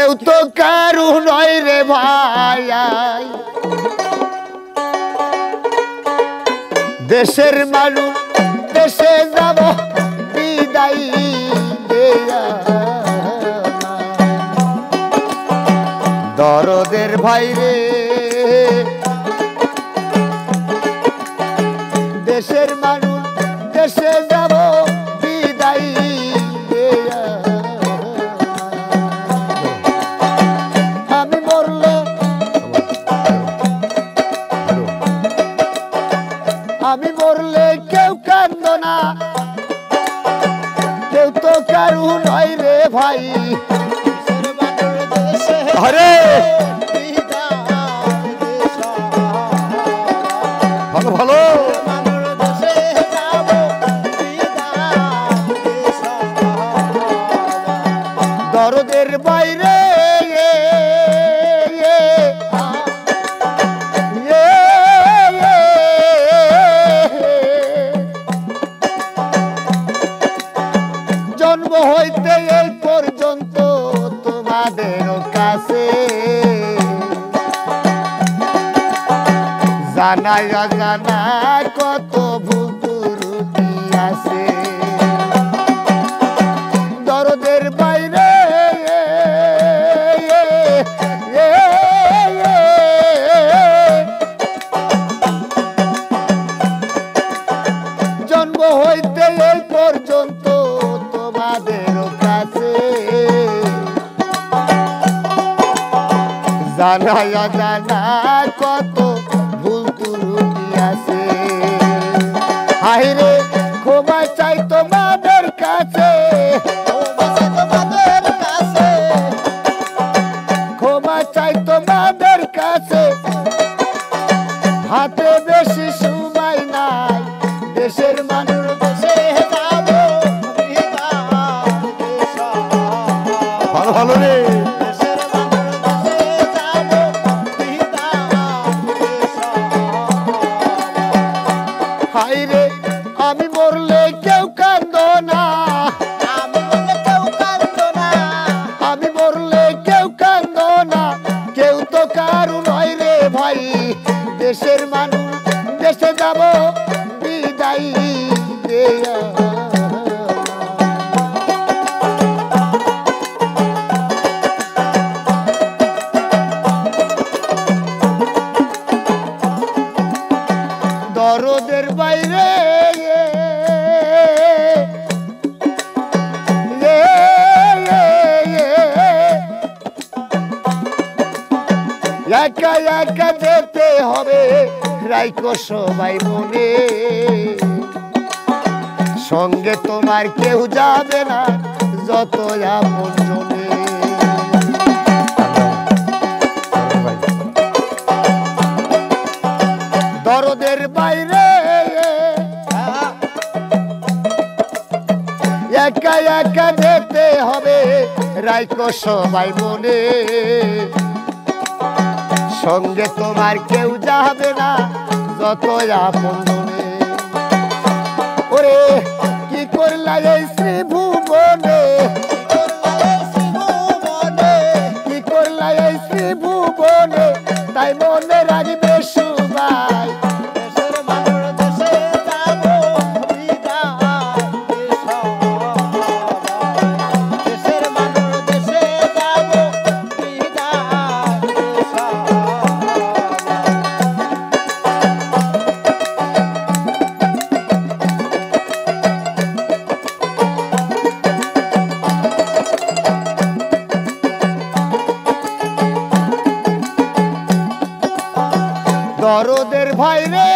কেউ তো কারু নয় রে ভাই দেশের মানুষ দেশে যাব বিদায় দেয়া দরদের ভাই রে দেশের মানুষ দেশে যাব বিদায় দেয়া আমি মরলে কেউ কান্দ না কেউ তো কারু নয় রে ভাই আরে ভালো ভালো দরদের বাইরে জন্ম হইতে এই পর্যন্ত তোমাদের কাছে জানাই অজানা কত ভুল ত্রুটি আছে দরদের বাইরে জন্ম হইতে এই পর্যন্ত তোমাদের কাছে জানাই অজানা কত ভুল ত্রুটি আছে হায়রে ক্ষমা চাই তোমাদের কাছে ক্ষমা চাই তোমাদের কাছে হাতে বেশি সময় নাই দেশের মানুষ দেশে যাব ভালো ভালো রে হায়রে আমি মরলে কেউ কান্দ না আমি মরলে কেউ কান্দ না কেউ তো কারু নয় রে ভাই দেশের মানুষ দেশে যাব বিদায় দেয়া দরদের বাইরে একা একা যেতে হবে রাইকো সবাই মনে সঙ্গে তোমার কেউ যাবে না যত আপন জনে দরদের বাইরে একা একা যেতে হবে রাইকো সবাই মনে সঙ্গে তোমার কেউ যাবে না যত আপন মনে ওরে কি করলা এই শ্রীভুবনে কি করলা এই শ্রীভুবনে তাই মনে রাখবে সবাই দরদের ভাই রে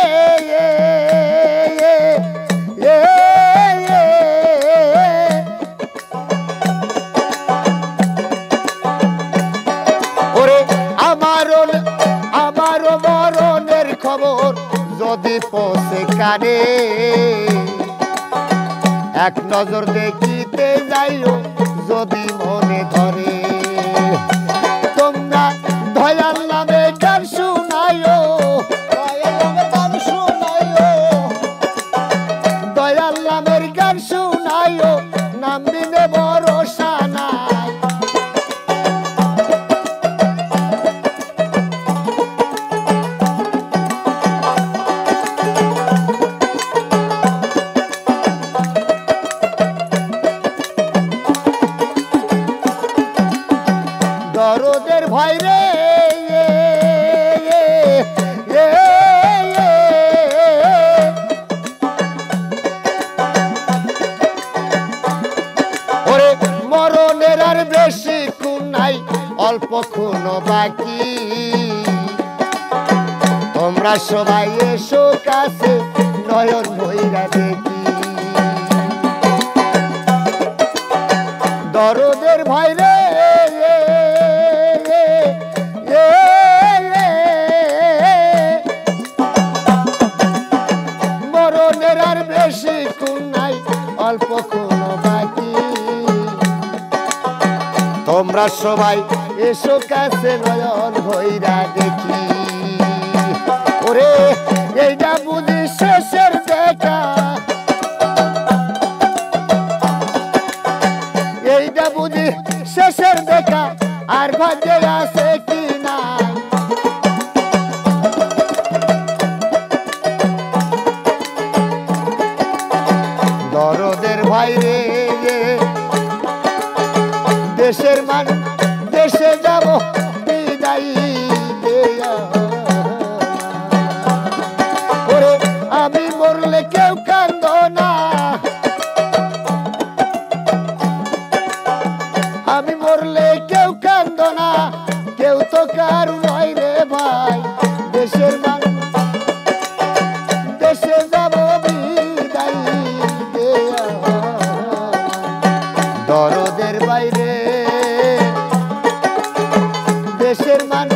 ওরে আমারও মরণের খবর যদি পৌঁছে কানে এক নজর দেখিতে যাইও যদি মনে ধরে তোমরা দয়াল নামে গান শুনাইও দয়াল নামের গান শুনাইও নাম বিনে ভরসা নাই ভাই রে ওরে মরণের আর বেশি খুন নাই অল্প খুন বাকি তোমরা সবাই এসো কাছে নয়ন ভৈরা দেখি দরদের ভাই রে মরণের আর বেশি খুন নাই অল্প খুন বাকি তোমরা সবাই এসো কাছে নয়ন ভৈরা দেখি ওরে এইটা বুঝি শেষের দেখা এইটা বুঝি শেষের দেখা আর ভাগ্যে আছে কি নাই দরদের ভাই রে দেশের মান দেশে যাব বিদায় ওরে আমি মরলে কেউ কান্দ না আমি মরলে কেউ কান্দ না কেউ তো কারু নয় রে ভাই দেশের মান দেশে যাব বিদায় দরদের বাইরে দেশের মান